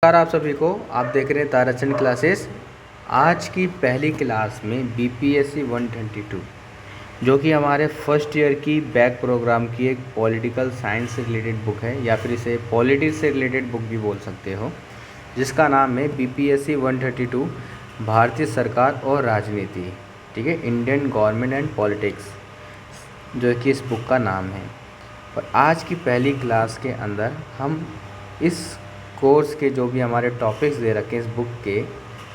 नमस्कार आप सभी को। आप देख रहे हैं ताराचंद क्लासेस। आज की पहली क्लास में बीपीएससी 122 जो कि हमारे फर्स्ट ईयर की बैक प्रोग्राम की एक पॉलिटिकल साइंस से रिलेटेड बुक है, या फिर इसे पॉलिटिक्स से रिलेटेड बुक भी बोल सकते हो, जिसका नाम है बीपीएससी 132 भारतीय सरकार और राजनीति। ठीक है, इंडियन गवर्नमेंट एंड पॉलिटिक्स, जो कि इस बुक का नाम है। और आज की पहली क्लास के अंदर हम इस कोर्स के जो भी हमारे टॉपिक्स दे रखे हैं इस बुक के,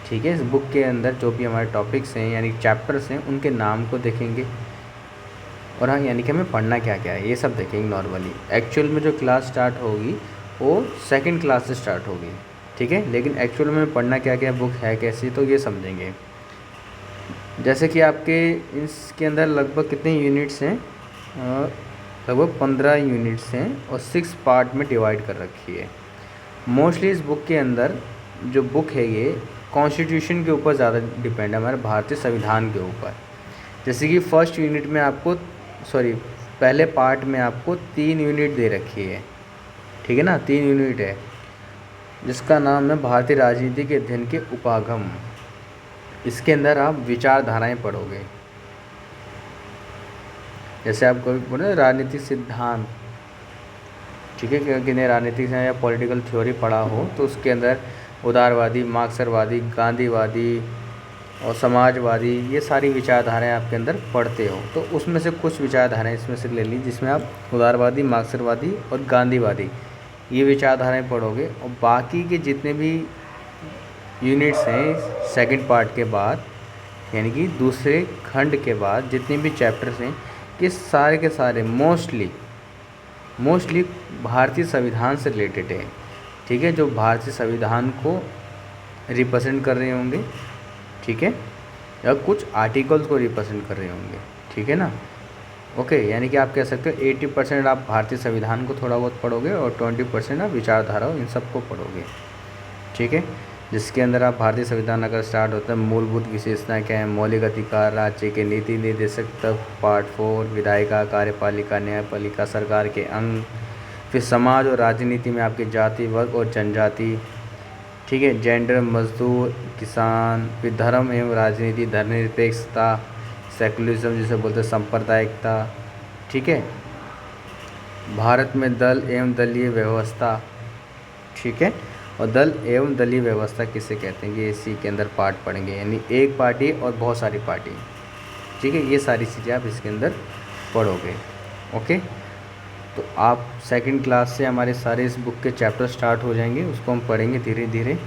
ठीक है, इस बुक के अंदर जो भी हमारे टॉपिक्स हैं यानी चैप्टर्स हैं उनके नाम को देखेंगे। और हाँ, यानी कि हमें पढ़ना क्या क्या है ये सब देखेंगे। नॉर्मली एक्चुअल में जो क्लास स्टार्ट होगी वो सेकंड क्लास से स्टार्ट होगी, ठीक है, लेकिन एक्चुअल में पढ़ना क्या क्या बुक है कैसी, तो ये समझेंगे। जैसे कि आपके इसके अंदर लगभग कितने यूनिट्स हैं, लगभग 15 यूनिट्स हैं और 6 पार्ट में डिवाइड कर रखी है। मोस्टली इस बुक के अंदर जो बुक है ये कॉन्स्टिट्यूशन के ऊपर ज़्यादा डिपेंड है, हमारे भारतीय संविधान के ऊपर। जैसे कि फर्स्ट यूनिट में आपको पहले पार्ट में आपको 3 यूनिट दे रखी है, ठीक है ना, 3 यूनिट है, जिसका नाम है भारतीय राजनीति के अध्ययन के उपागम। इसके अंदर आप विचारधाराएं पढ़ोगे। जैसे आप कभी बोले राजनीतिक सिद्धांत, ठीक है, किन्हें राजनीतिक या पॉलिटिकल थ्योरी पढ़ा हो तो उसके अंदर उदारवादी, मार्क्सवादी, गांधीवादी और समाजवादी, ये सारी विचारधाराएं आपके अंदर पढ़ते हो। तो उसमें से कुछ विचारधाराएं इसमें से ले ली, जिसमें आप उदारवादी, मार्क्सवादी और गांधीवादी ये विचारधाराएं पढ़ोगे। और बाकी के जितने भी यूनिट्स हैं सेकंड पार्ट के बाद, यानी कि दूसरे खंड के बाद जितने भी चैप्टर्स हैं, ये सारे के सारे मोस्टली भारतीय संविधान से रिलेटेड है, ठीक है, जो भारतीय संविधान को रिप्रेजेंट कर रहे होंगे, ठीक है, या कुछ आर्टिकल्स को रिप्रेजेंट कर रहे होंगे, ठीक है ना। ओके, यानी कि आप कह सकते हो 80% आप भारतीय संविधान को थोड़ा बहुत पढ़ोगे और 20% आप विचारधाराओं इन सब को पढ़ोगे, ठीक है। जिसके अंदर आप भारतीय संविधान अगर स्टार्ट होता है, मूलभूत विशेषताएं क्या है, मौलिक अधिकार, राज्य के नीति निर्देशक तक, पार्ट 4 विधायिका, कार्यपालिका, न्यायपालिका, सरकार के अंग, फिर समाज और राजनीति में आपके जाति, वर्ग और जनजाति, ठीक है, जेंडर, मजदूर, किसान, फिर धर्म एवं राजनीति, धर्मनिरपेक्षता, सेकुलरिज्म जिसे बोलते हैं, सांप्रदायिकता, ठीक है, भारत में दल एवं दलीय व्यवस्था, ठीक है, और दल एवं दलीय व्यवस्था किसे कहते हैं, ये इसी के अंदर पार्ट पढ़ेंगे, यानी एक पार्टी और बहुत सारी पार्टी, ठीक है, ये सारी चीज़ें आप इसके अंदर पढ़ोगे। ओके, तो आप सेकंड क्लास से हमारे सारे इस बुक के चैप्टर स्टार्ट हो जाएंगे, उसको हम पढ़ेंगे धीरे धीरे।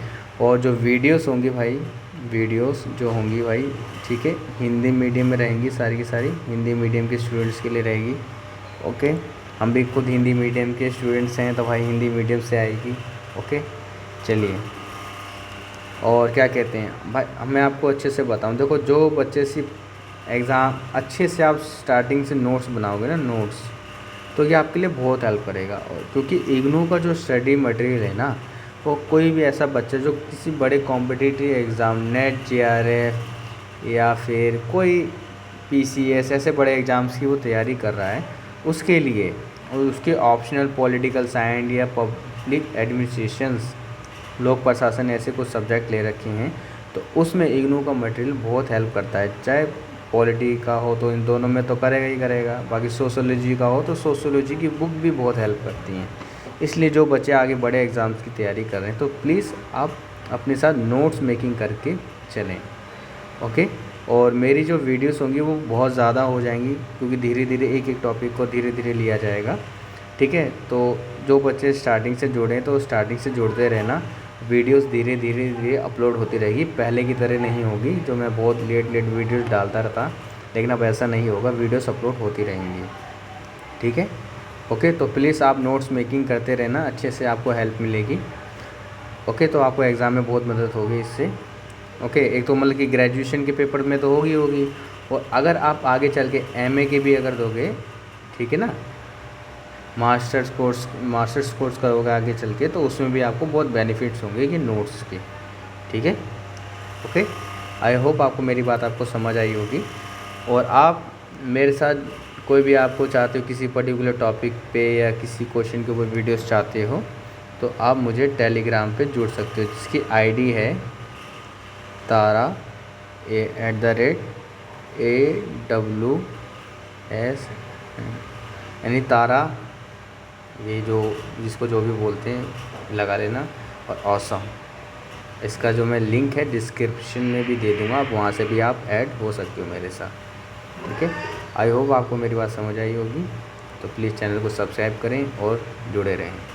और जो वीडियोस होंगी भाई, वीडियोस जो होंगी भाई, ठीक है, हिंदी मीडियम में रहेंगी, सारी की सारी हिंदी मीडियम के स्टूडेंट्स के लिए रहेगी। ओके, हम भी खुद हिंदी मीडियम के स्टूडेंट्स हैं, तो भाई हिंदी मीडियम से आएगी। ओके, चलिए, और क्या कहते हैं भाई, मैं आपको अच्छे से बताऊं, देखो जो बच्चे सिर्फ एग्ज़ाम अच्छे से आप स्टार्टिंग से नोट्स बनाओगे ना, नोट्स, तो ये आपके लिए बहुत हेल्प करेगा। और क्योंकि इग्नू का जो स्टडी मटेरियल है ना, वो कोई भी ऐसा बच्चा जो किसी बड़े कॉम्पिटिटिव एग्ज़ाम, नेट, जेआरएफ या फिर कोई पीसीएस ऐसे बड़े एग्ज़ाम्स की वो तैयारी कर रहा है, उसके लिए, और उसके ऑप्शनल पॉलिटिकल साइंस या पब्लिक एडमिनिस्ट्रेशंस, लोक प्रशासन, ऐसे कुछ सब्जेक्ट ले रखे हैं, तो उसमें इग्नू का मटेरियल बहुत हेल्प करता है। चाहे पॉलिटी का हो तो इन दोनों में तो करेगा ही करेगा, बाकी सोशोलॉजी का हो तो सोशोलॉजी की बुक भी बहुत हेल्प करती हैं। इसलिए जो बच्चे आगे बड़े एग्ज़ाम्स की तैयारी कर रहे हैं, तो प्लीज़ आप अपने साथ नोट्स मेकिंग करके चलें। ओके, और मेरी जो वीडियोस होंगी वो बहुत ज़्यादा हो जाएंगी, क्योंकि धीरे धीरे एक एक टॉपिक को धीरे धीरे लिया जाएगा, ठीक है। तो जो बच्चे स्टार्टिंग से जुड़े हैं तो स्टार्टिंग से जुड़ते रहना, वीडियोस धीरे धीरे धीरे अपलोड होती रहेगी, पहले की तरह नहीं होगी जो मैं बहुत लेट वीडियोस डालता रहता, लेकिन अब ऐसा नहीं होगा, वीडियोस अपलोड होती रहेंगी, ठीक है। ओके, तो प्लीज़ आप नोट्स मेकिंग करते रहना, अच्छे से आपको हेल्प मिलेगी। ओके, तो आपको एग्ज़ाम में बहुत मदद होगी इससे। ओके, एक तो मतलब कि ग्रेजुएशन के पेपर में तो होगी, और अगर आप आगे चल के एमए के भी अगर दोगे, ठीक है ना, मास्टर्स कोर्स करोगे आगे चल के, तो उसमें भी आपको बहुत बेनिफिट्स होंगे कि नोट्स के, ठीक है। ओके, आई होप आपको मेरी बात आपको समझ आई होगी। और आप मेरे साथ कोई भी आपको चाहते हो किसी पर्टिकुलर टॉपिक पे या किसी क्वेश्चन के ऊपर वीडियोस चाहते हो, तो आप मुझे टेलीग्राम पे जुड़ सकते हो, जिसकी आईडी है तारा AWS, यानी तारा, ये जो जिसको जो भी बोलते हैं लगा लेना, और ऑसम। इसका जो मैं लिंक है डिस्क्रिप्शन में भी दे दूँगा, आप वहाँ से भी आप ऐड हो सकते हो मेरे साथ। ठीक है, आई होप आपको मेरी बात समझ आई होगी। तो प्लीज़ चैनल को सब्सक्राइब करें और जुड़े रहें।